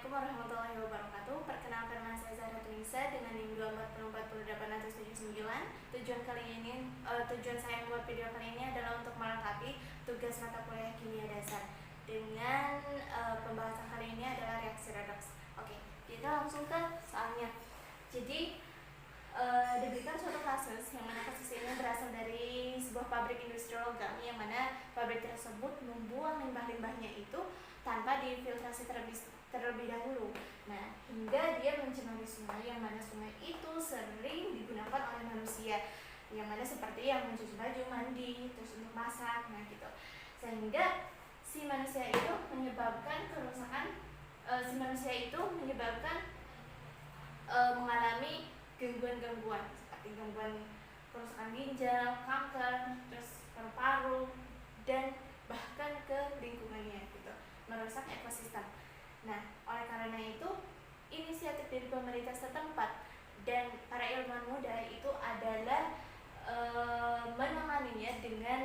Assalamualaikum warahmatullahi wabarakatuh. Perkenalkan, nama saya Zahra Tunisa dengan NIM 2404879. Tujuan saya membuat video kali ini adalah untuk melengkapi tugas mata kuliah kimia dasar. Dengan pembahasan kali ini adalah reaksi redoks. Oke, kita langsung ke soalnya. Jadi diberikan suatu kasus yang mana kasus ini berasal dari sebuah pabrik industri logam, yang mana pabrik tersebut membuang limbah-limbahnya itu tanpa difiltrasi terlebih dahulu. Nah, hingga dia mencemari sungai, yang mana sungai itu sering digunakan oleh manusia, yang mana seperti yang mencuci baju, mandi, terus untuk masak, nah gitu. Sehingga si manusia itu menyebabkan kerusakan, mengalami gangguan-gangguan seperti gangguan kerusakan ginjal, kanker, terus paru-paru, dan bahkan ke lingkungannya gitu, merusak ekosistem. Nah, oleh karena itu inisiatif dari pemerintah setempat dan para ilmuwan muda itu adalah menanganinya dengan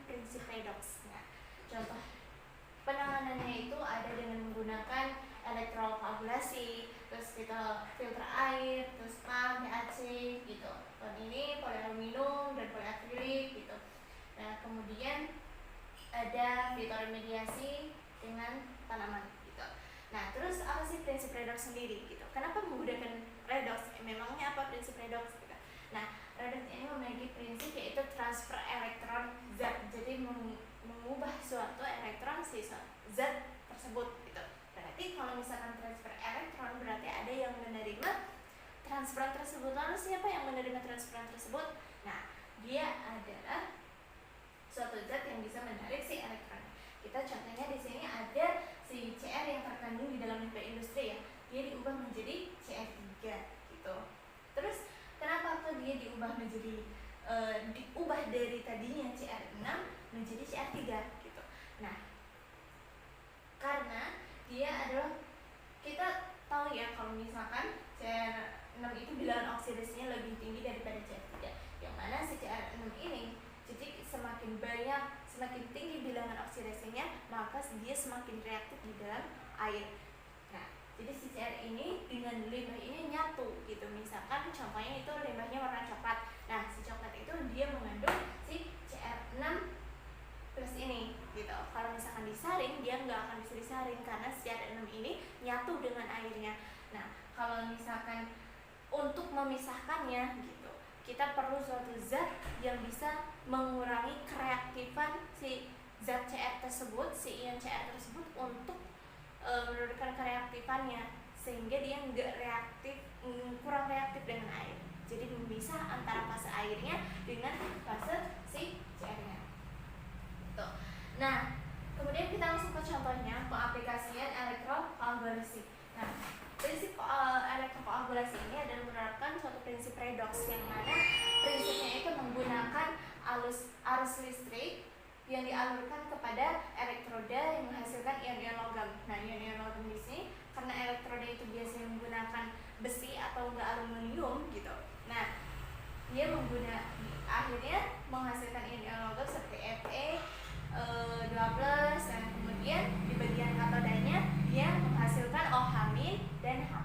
prinsip redoks. Nah, contoh penanganannya itu ada dengan menggunakan elektrokoagulasi, terus kita filter air, terus PAM, PAC gitu. Dan ini polialuminium dan poliakrilik gitu. Nah, kemudian ada fitoremediasi dengan tanaman gitu. Nah, terus apa sih prinsip redoks sendiri gitu? Kenapa menggunakan redoks? Memangnya apa prinsip redoks gitu? Nah, redoks ini memiliki prinsip yaitu transfer elektron zat. Jadi mengubah suatu elektron si zat tersebut gitu. Berarti kalau misalkan transfer elektron berarti ada yang menerima transferan tersebut. Lalu siapa yang menerima transferan tersebut? Nah, dia adalah suatu zat yang bisa menarik si elektron. Kita contohnya di sini ada si Cr yang terkandung di dalam limbah industri ya. Dia diubah menjadi Cr3 gitu. Terus kenapa tuh dia diubah menjadi diubah dari tadinya Cr6 menjadi Cr3 gitu. Nah, karena dia adalah, kita tahu ya kalau misalkan Cr6 itu bilangan oksidasinya lebih tinggi daripada Cr3, yang mana si Cr6 ini jadi semakin banyak, semakin tinggi bilangan oksidasinya, maka dia semakin reaktif di dalam air. Nah, jadi si Cr ini dengan limbah ini nyatu gitu. Misalkan contohnya itu limbahnya warna coklat. Nah, si coklat itu dia mengandung si Cr6 plus ini gitu. Kalau misalkan disaring, dia nggak akan bisa disaring karena si Cr6 ini nyatu dengan airnya. Nah, kalau misalkan untuk memisahkannya gitu, kita perlu suatu zat yang bisa mengurangi kereaktifan si zat Cr tersebut, si ion Cr tersebut untuk menurunkan kereaktifannya sehingga dia nggak reaktif, kurang reaktif dengan air. Jadi memisah antara fase airnya dengan fase si Cr-nya. Tuh. Nah, kemudian kita langsung ke contohnya pengaplikasian elektrokoagulasi. Nah, prinsip elektrokoagulasi ini adalah menerapkan suatu prinsip redoks, yang mana prinsipnya itu menggunakan arus listrik yang dialurkan kepada elektroda yang menghasilkan ion-ion logam. Nah, ion-ion logam di sini karena elektroda itu biasanya menggunakan besi atau enggak aluminium gitu. Nah, dia akhirnya menghasilkan ion-ion logam seperti Fe2+, dan kemudian di bagian katodanya dia menghasilkan OH- dan H+.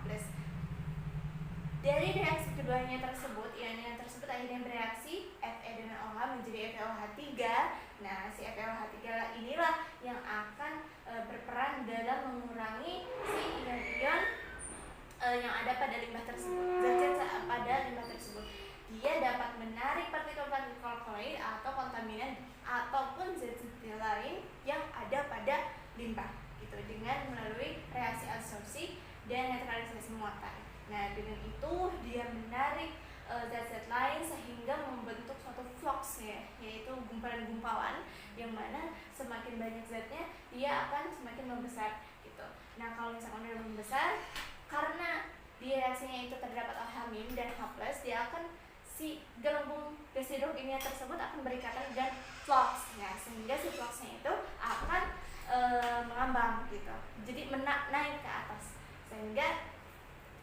Dari reaksi keduanya tersebut, ion-ion tersebut akhirnya bereaksi Fe dengan OH menjadi FeOH3. Nah, si FeOH3 inilah yang akan berperan dalam mengurangi si ion-ion yang ada pada limbah tersebut, zat-zat pada limbah tersebut. Dia dapat menarik partikel-partikel klorid atau kontaminan ataupun zat-zat lain yang ada pada limbah gitu, dengan melalui reaksi adsorpsi dan netralisasi muatan. Nah, dengan itu dia menarik zat-zat lain sehingga membentuk suatu flux ya, yaitu gumpalan-gumpalan, yang mana semakin banyak zatnya dia akan semakin membesar gitu. Nah, kalau misalkan udah membesar, karena di reaksinya itu terdapat OH- dan H+, dia akan si gelembung gas hidrogennya tersebut akan berikatan dengan flux. Nah, sehingga si fluxnya itu akan mengambang gitu. Jadi naik ke atas. Sehingga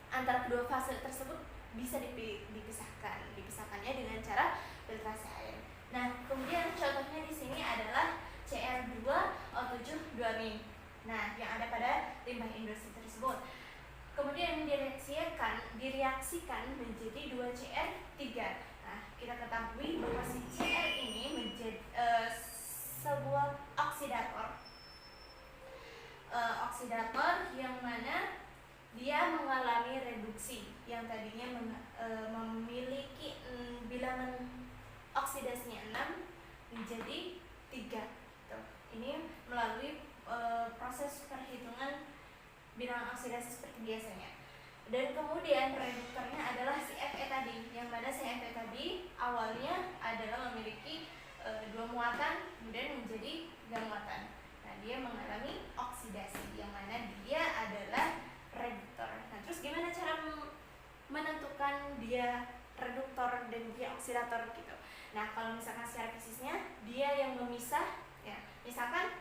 antara kedua fase tersebut bisa dipisahkannya dengan cara filtrasi air. Nah, kemudian contohnya di sini adalah Cr2O7 2-. Nah, yang ada pada limbah industri tersebut. Kemudian direaksikan menjadi 2CR3. Nah, kita ketahui bahwa si Cr ini menjadi sebuah oksidator yang mana dia mengalami reduksi yang tadinya memiliki bilangan oksidasinya 6 menjadi 3. Ini melalui proses perhitungan bilangan oksidasi seperti biasanya. Dan kemudian reduktornya adalah si Fe tadi, yang mana si Fe tadi awalnya adalah memiliki 2 muatan, kemudian menjadi 3 muatan. Nah, dia mengalami oksidasi, yang mana dia adalah reduktor. Nah, terus gimana cara menentukan dia reduktor dan dia oksidator gitu? Nah, kalau misalkan secara fisiknya dia yang memisah, ya, misalkan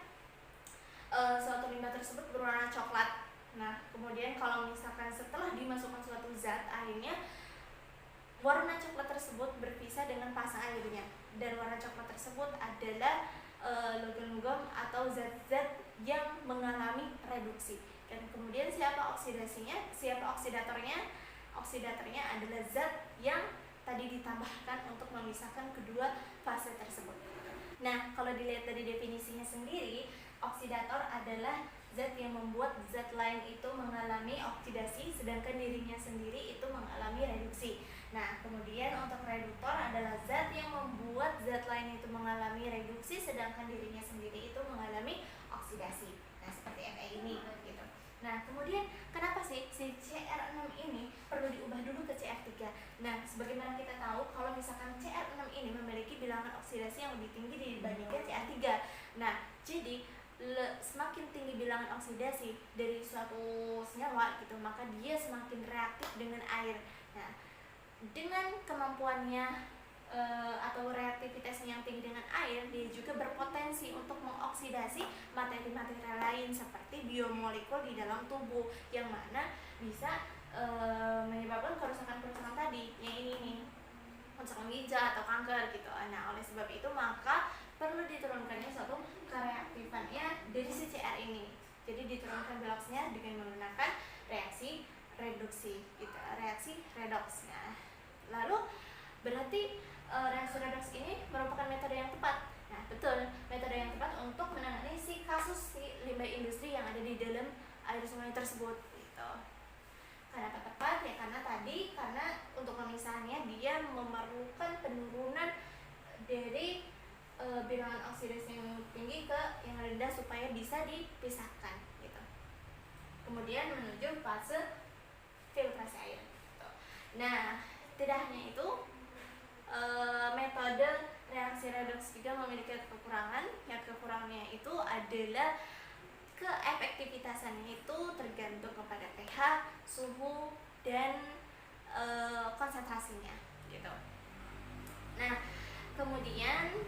suatu limbah tersebut berwarna coklat. Nah, kemudian kalau misalkan setelah dimasukkan suatu zat, akhirnya warna coklat tersebut berpisah dengan pasang airnya, dan warna coklat tersebut adalah logam-logam atau zat-zat yang mengalami reduksi. Dan kemudian siapa oksidasinya? Siapa oksidatornya? Oksidatornya adalah zat yang tadi ditambahkan untuk memisahkan kedua fase tersebut. Nah, kalau dilihat dari definisinya sendiri, oksidator adalah zat yang membuat zat lain itu mengalami oksidasi, sedangkan dirinya sendiri itu mengalami reduksi. Nah, kemudian untuk reduktor adalah zat yang membuat zat lain itu mengalami reduksi, sedangkan dirinya sendiri itu mengalami oksidasi. Nah, seperti Fe ini gitu. Nah, kemudian kenapa sih si Cr6 ini perlu diubah dulu ke Cr3? Nah, sebagaimana kita tahu kalau misalkan Cr6 ini memiliki bilangan oksidasi yang lebih tinggi dibandingkan Cr3. Nah, jadi semakin tinggi bilangan oksidasi dari suatu senyawa gitu, maka dia semakin reaktif dengan air. Nah, dengan kemampuannya atau reaktivitasnya yang tinggi dengan air, dia juga berpotensi untuk mengoksidasi materi-materi lain seperti biomolekul di dalam tubuh, yang mana bisa menyebabkan kerusakan-kerusakan tadi, yang ini nih, kerusakan ginjal atau kanker gitu. Nah, oleh sebab itu maka perlu diturunkannya suatu kereaktifannya dari si Cr ini. Jadi diturunkan beloksnya dengan menggunakan reaksi reduksi gitu, reaksi redoks. Nah, lalu berarti reaksi redoks ini merupakan metode yang tepat. Nah, betul, metode yang tepat untuk menangani si kasus si limbah industri yang ada di dalam air sungai tersebut gitu. Kenapa tepat? Ya karena untuk pemisahannya dia memerlukan penurunan dari bilangan oksidasi yang tinggi ke yang rendah supaya bisa dipisahkan gitu. Kemudian menuju fase filtrasi air gitu. Nah, tidak hanya itu, metode reaksi redoks juga memiliki kekurangan. Yang kekurangannya itu adalah keefektivitasannya itu tergantung kepada pH, suhu, dan konsentrasinya gitu. Nah, kemudian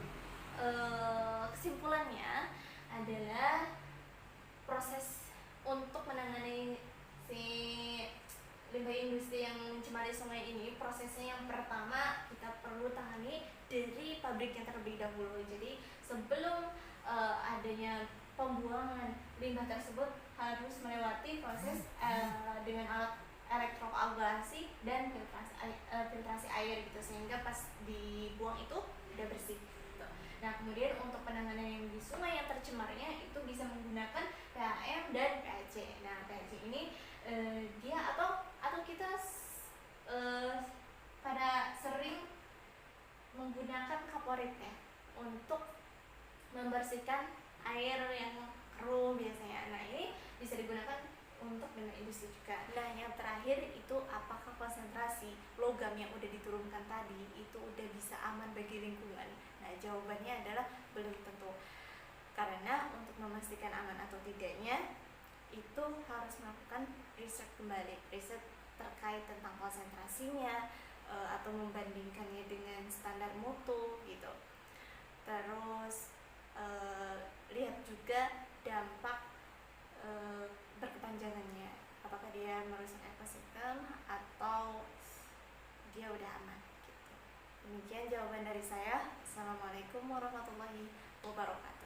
kesimpulannya adalah proses untuk menangani si limbah industri yang mencemari sungai ini, prosesnya yang pertama kita perlu tangani dari pabriknya terlebih dahulu. Jadi sebelum adanya pembuangan limbah tersebut harus melewati proses dengan alat elektrokoagulasi dan filtrasi air gitu, sehingga pas dibuang itu udah bersih. Nah, kemudian untuk penanganan yang di sungai yang tercemarnya itu bisa menggunakan PAM dan PAC. Nah, PAC ini dia atau kita pada sering menggunakan kaporit ya untuk membersihkan air yang keruh biasanya. Nah, ini bisa digunakan untuk limbah industri juga. Nah, yang terakhir itu apakah konsentrasi logam yang udah diturunkan tadi itu udah bisa aman bagi lingkungan? Nah, jawabannya adalah belum tentu. Karena untuk memastikan aman atau tidaknya itu harus melakukan riset kembali, riset terkait tentang konsentrasinya atau membandingkannya dengan standar mutu gitu. Terus lihat juga dampak berkepanjangannya, apakah dia merusak ekosistem atau dia udah aman gitu. Demikian jawaban dari saya. Assalamualaikum warahmatullahi wabarakatuh.